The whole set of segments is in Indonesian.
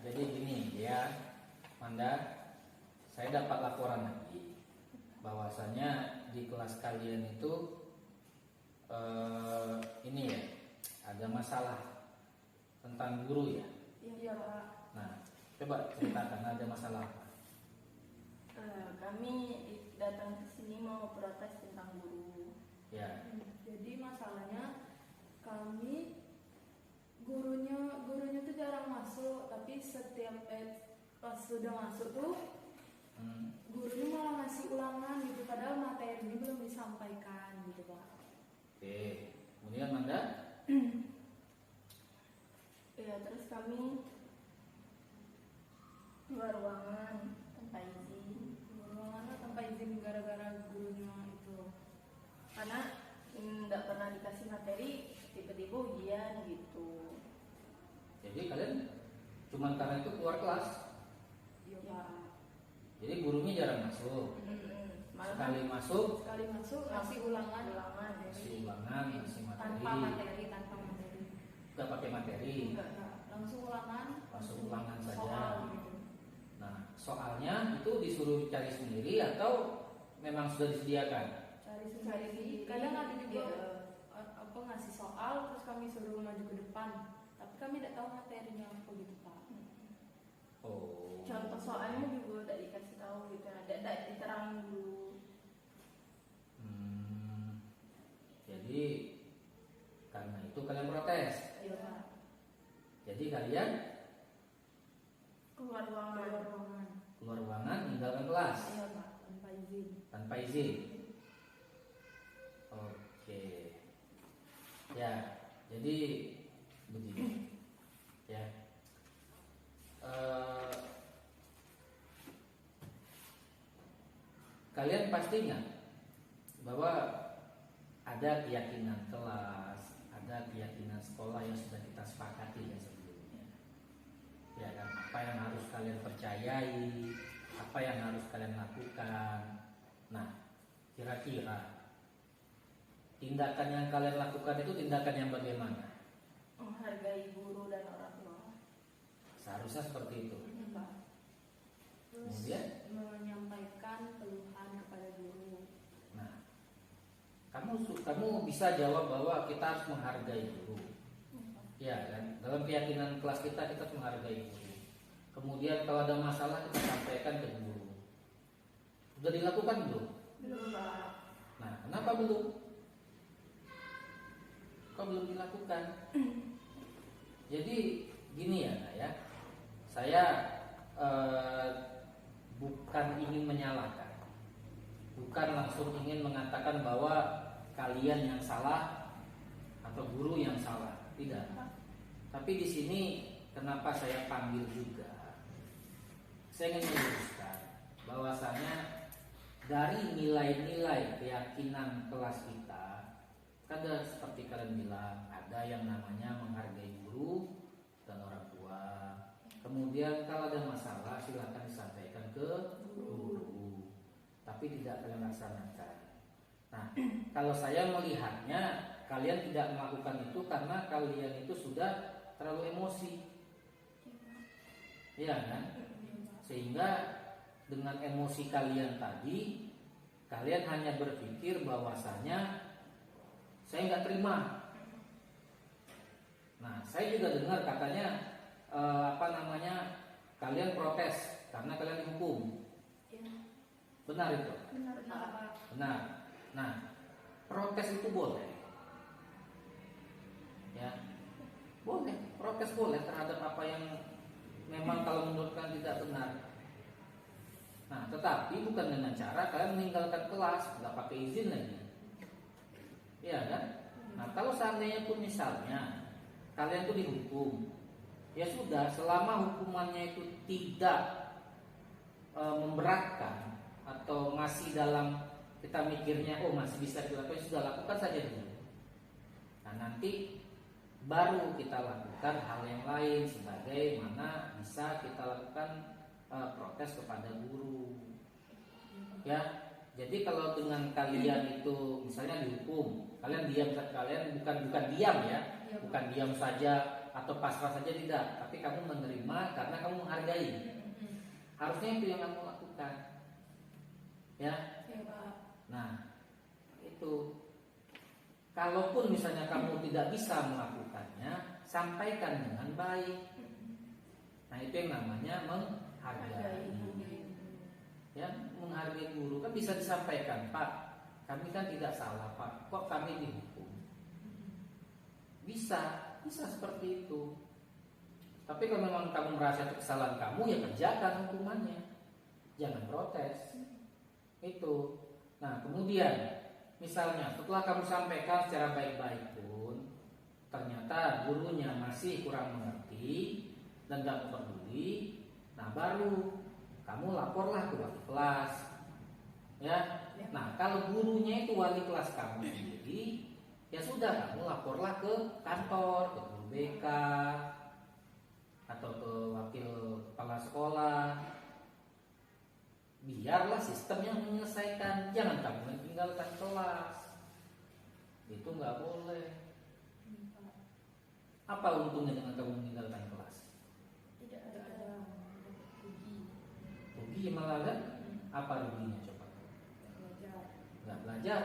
jadi gini ya, Manda, saya dapat laporan lagi bahwasanya di kelas kalian itu ini ya, ada masalah tentang guru ya. Iya Pak. Nah, coba ceritakan ada masalah apa? Kami datang ke sini mau protes tentang guru. Ya. Jadi masalahnya kami gurunya tuh jarang masuk, tapi setiap pas sudah masuk tuh gurunya malah ngasih ulangan gitu, padahal materinya belum disampaikan gitu Pak. Oke, kemudian Manda? Ya, terus kami keluar ruangan tanpa izin. Ruangannya tanpa izin gara-gara gurunya itu. Karena nggak pernah dikasih materi, tiba-tiba ujian gitu. Jadi kalian cuman karena itu keluar kelas. Iya Ya. Pak. Jadi gurunya jarang masuk. Malah Sekali masuk, Sekali masuk ngasih ulangan kasih ulangan, kasih tanpa materi. materi. Gak pakai materi. Enggak, langsung ulangan. Langsung ulangan saja. Soal gitu. Nah, soalnya itu disuruh cari sendiri atau memang sudah disediakan? Cari Cari sendiri. sendiri. Kadang ada juga Iya. apa ngasih soal terus kami suruh maju ke depan. Tapi kami tidak tahu materinya apa gitu Pak. Oh. Contoh soalnya juga udah dikasih tahu gitu, ada diterangin dulu. Jadi karena itu kalian protes. Iya Pak. Jadi kalian Keluar ruangan. keluar ruangan, meninggalkan kelas Iya Pak, tanpa izin. tanpa izin. Oke. Ya, jadi begini. Ya. Kalian pasti ingat bahwa ada keyakinan kelas, ada keyakinan sekolah yang sudah kita sepakati ya sebelumnya. Ya kan, apa yang harus kalian percayai, apa yang harus kalian lakukan. Nah, kira-kira tindakan yang kalian lakukan itu tindakan yang bagaimana? Menghargai guru dan orang tua. Seharusnya seperti itu. Iya Pak. Terus Kemudian? menyampaikan keluhan kepada guru. Nah, kamu bisa jawab bahwa kita harus menghargai guru. Ya kan, dalam keyakinan kelas kita harus menghargai guru. Kemudian kalau ada masalah kita sampaikan ke guru. Sudah dilakukan belum? Belum Pak. Nah, kenapa belum? Kok belum dilakukan? Jadi gini ya, Nak, ya. Saya bukan ingin menyalahkan, bukan langsung ingin mengatakan bahwa kalian yang salah atau guru yang salah, tidak. Tapi di sini kenapa saya panggil juga? Saya ingin meluruskan bahwasanya dari nilai-nilai keyakinan kelas kita, ada seperti kalian bilang, ada yang namanya menghargai guru dan orang tua. Kemudian kalau ada masalah silakan disampaikan ke guru, tapi tidak kalian laksanakan. Nah, kalau saya melihatnya kalian tidak melakukan itu karena kalian itu sudah terlalu emosi, ya kan? Sehingga dengan emosi kalian tadi, kalian hanya berpikir bahwasanya saya nggak terima. Nah, saya juga dengar katanya kalian protes karena kalian dihukum. Iya. Benar itu? Benar Pak. Benar. Nah, protes itu boleh. Ya, boleh. Protes boleh terhadap apa yang memang kalau menurut kalian tidak benar. Nah, tetapi bukan dengan cara kalian meninggalkan kelas, nggak pakai izin lagi. Iya kan? Nah, kalau seandainya pun misalnya kalian tuh dihukum, ya sudah, selama hukumannya itu tidak memberatkan atau masih dalam kita mikirnya masih bisa dilakukan, sudah lakukan saja dulu. Nah, nanti baru kita lakukan hal yang lain sebagai mana bisa kita lakukan protes kepada guru. Ya, jadi kalau dengan kalian itu misalnya dihukum, kalian diam, kalian bukan diam ya, bukan diam saja atau pasrah saja tidak, tapi kamu menerima karena kamu menghargai. Harusnya itu yang kamu lakukan. Ya. Ya Pak. Nah, itu. Kalaupun misalnya kamu tidak bisa melakukannya, sampaikan dengan baik. Nah, itu yang namanya menghargai. Ya, menghargai guru kan bisa disampaikan, Pak, kami kan tidak salah, Pak. Kok kami dihukum? Bisa seperti itu. Tapi kalau memang kamu merasa itu kesalahan kamu, ya kerjakan hukumannya. Jangan protes. Itu. Nah, kemudian misalnya setelah kamu sampaikan secara baik-baik pun ternyata gurunya masih kurang mengerti dan gak peduli, nah baru kamu laporlah ke wali kelas. Ya. Nah, kalau gurunya itu wali kelas kamu sendiri, ya sudah, kamu laporlah ke kantor, ke guru BK atau ke wakil kepala sekolah. Biarlah sistem yang menyelesaikan, jangan kamu meninggalkan kelas. Itu nggak boleh. Apa untungnya dengan kamu meninggalkan kelas? Tidak ada rugi. Rugi malah kan? Apa ruginya coba? Belajar. Nggak belajar.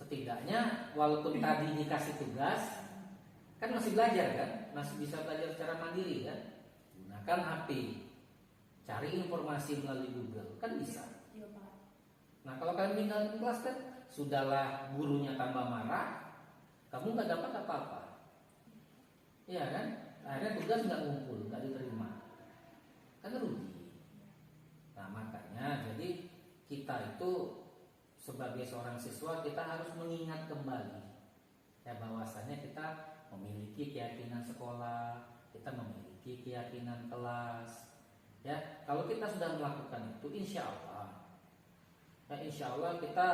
Setidaknya walaupun tadi dikasih tugas, kan masih belajar kan? Masih bisa belajar secara mandiri kan? Gunakan HP, cari informasi melalui Google, kan bisa. Iya Pak. Nah, kalau kalian meninggalkan kelas kan, sudahlah gurunya tambah marah, kamu nggak dapat apa-apa. Iya kan? Akhirnya tugas nggak ngumpul, nggak diterima, kan rugi. Nah, makanya jadi kita itu sebagai seorang siswa kita harus mengingat kembali ya bahwasanya kita memiliki keyakinan sekolah, kita memiliki keyakinan kelas. Ya, kalau kita sudah melakukan itu, insya Allah kita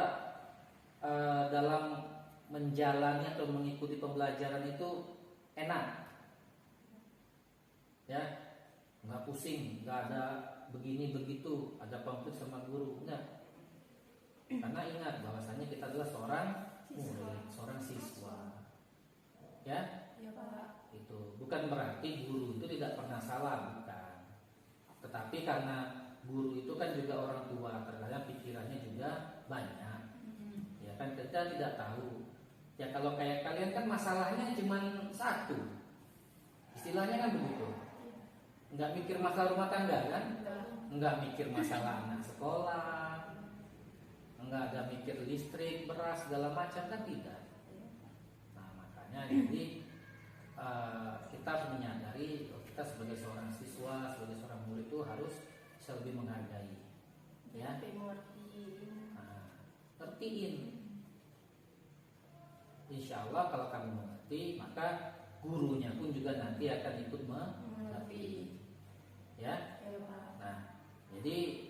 dalam menjalani atau mengikuti pembelajaran itu enak. Ya, nggak pusing, nggak ada begini begitu, ada konflik sama guru, enggak. Karena ingat bahwasanya kita adalah seorang murid, seorang siswa. Ya, Iya Pak. itu bukan berarti guru itu tidak pernah salah, bukan. Tetapi karena guru itu kan juga orang tua, terkadang pikirannya juga banyak. Ya kan kita tidak tahu. Ya kalau kayak kalian kan masalahnya cuma satu. Istilahnya kan begitu. Enggak mikir masalah rumah tangga kan? Enggak mikir masalah anak sekolah. Enggak ada mikir listrik, beras, segala macam kan tidak. Nah, makanya jadi kita menyadari kita sebagai seorang siswa, sebagai seorang murid itu harus lebih menghargai. Ya. Nah, ngertiin. Insya Allah kalau kamu mengerti, maka gurunya pun juga nanti akan ikut mengerti. Ya. Nah, jadi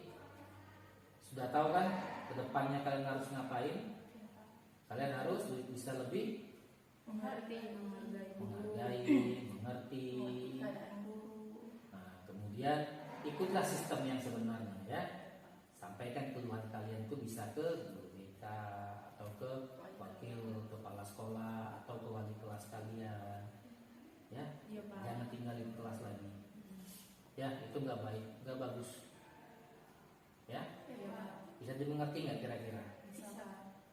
sudah tahu kan kedepannya kalian harus ngapain? Kalian harus bisa lebih Menghargai, mengerti. Nah, kemudian ikutlah sistem yang sebenarnya ya. Sampaikan keluhan kalian itu bisa ke guru BK atau ke wakil kepala sekolah atau ke wali kelas kalian. Ya. Jangan tinggalin kelas lagi. Ya, itu nggak baik, nggak bagus. Ya. Bisa dimengerti nggak kira-kira?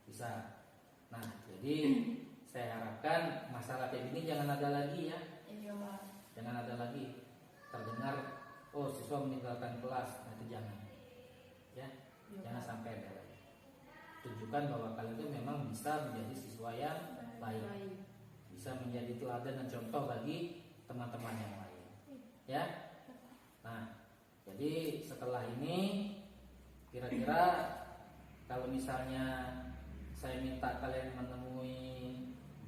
Bisa. Nah, jadi saya harapkan masalah kayak gini jangan ada lagi ya. Jangan ada lagi terdengar siswa meninggalkan kelas, nanti jangan. Ya, jangan sampai ada lagi. Tunjukkan bahwa kalian itu memang bisa menjadi siswa yang baik, bisa menjadi teladan dan contoh bagi teman-teman yang lain. Ya. Nah, jadi setelah ini kira-kira kalau misalnya saya minta kalian menemui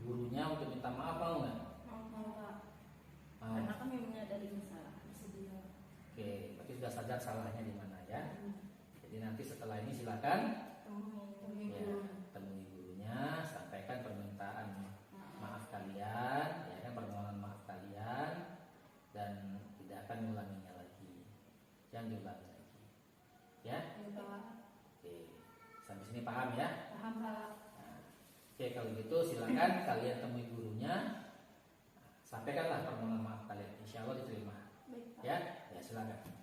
gurunya untuk minta maaf, mau nggak? Mau. Karena kami menyadari masalah. Oke, berarti sudah sadar salahnya di mana ya. Jadi nanti setelah ini silakan ya, temui gurunya, sampaikan permintaan maaf kalian, ya kan, permohonan maaf kalian, dan tidak akan mengulanginya lagi. Jangan diulangi lagi. Ya. Oke, sampai sini paham ya? Oke, kalau gitu silakan kalian temui gurunya, sampaikanlah permohonan maaf kalian. Insya Allah diterima. Baik, Pak. Ya, ya silakan.